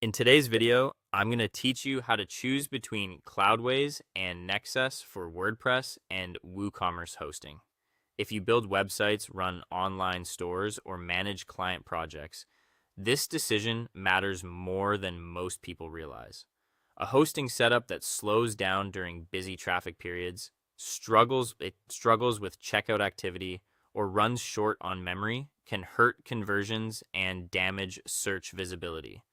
In today's video, I'm going to teach you how to choose between Cloudways and Nexcess for WordPress and WooCommerce hosting. If you build websites, run online stores, or manage client projects, this decision matters more than most people realize. A hosting setup that slows down during busy traffic periods, struggles with checkout activity, or runs short on memory can hurt conversions and damage search visibility.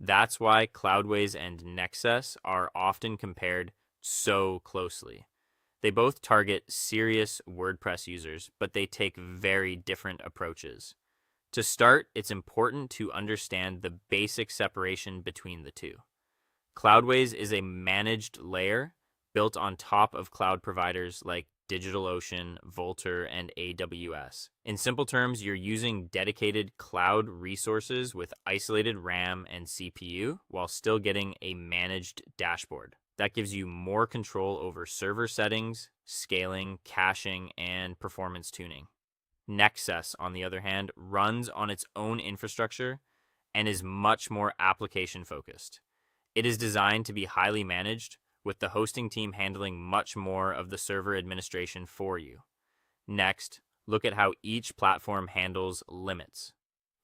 That's why Cloudways and Nexcess are often compared so closely. They both target serious WordPress users, but they take very different approaches. To start, it's important to understand the basic separation between the two. Cloudways is a managed layer built on top of cloud providers like DigitalOcean, Vultr, and AWS. In simple terms, you're using dedicated cloud resources with isolated RAM and CPU while still getting a managed dashboard. That gives you more control over server settings, scaling, caching, and performance tuning. Nexcess, on the other hand, runs on its own infrastructure and is much more application focused. It is designed to be highly managed, with the hosting team handling much more of the server administration for you. Next, look at how each platform handles limits.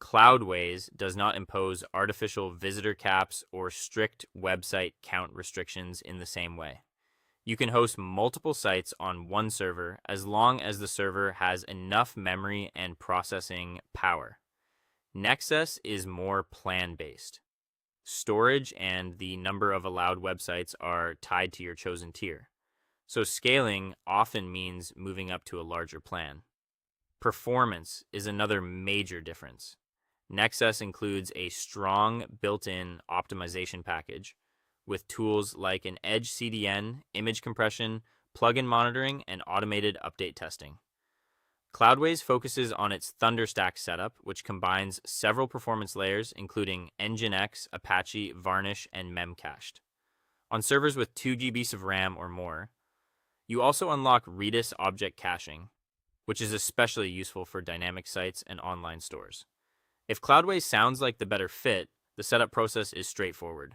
Cloudways does not impose artificial visitor caps or strict website count restrictions in the same way. You can host multiple sites on one server as long as the server has enough memory and processing power. Nexcess is more plan-based. Storage and the number of allowed websites are tied to your chosen tier. So scaling often means moving up to a larger plan. Performance is another major difference. Nexcess includes a strong built-in optimization package with tools like an Edge CDN, image compression, plugin monitoring, and automated update testing. Cloudways focuses on its Thunderstack setup, which combines several performance layers, including Nginx, Apache, Varnish, and Memcached. On servers with 2 GB of RAM or more, you also unlock Redis object caching, which is especially useful for dynamic sites and online stores. If Cloudways sounds like the better fit, the setup process is straightforward.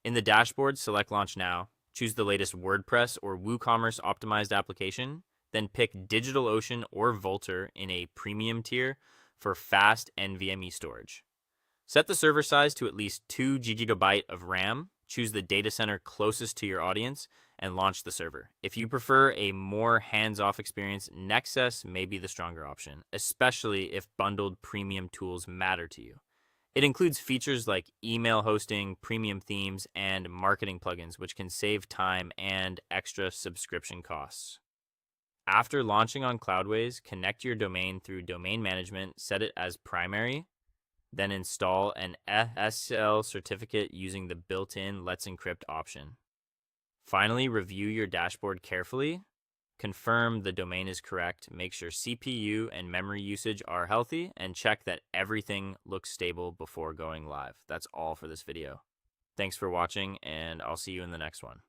In the dashboard, select Launch Now, choose the latest WordPress or WooCommerce optimized application, then pick DigitalOcean or Vultr in a premium tier for fast NVMe storage. Set the server size to at least 2 GB of RAM, choose the data center closest to your audience, and launch the server. If you prefer a more hands-off experience, Nexcess may be the stronger option, especially if bundled premium tools matter to you. It includes features like email hosting, premium themes, and marketing plugins, which can save time and extra subscription costs. After launching on Cloudways, connect your domain through domain management, set it as primary, then install an SSL certificate using the built-in Let's Encrypt option. Finally, review your dashboard carefully, confirm the domain is correct, make sure CPU and memory usage are healthy, and check that everything looks stable before going live. That's all for this video. Thanks for watching, and I'll see you in the next one.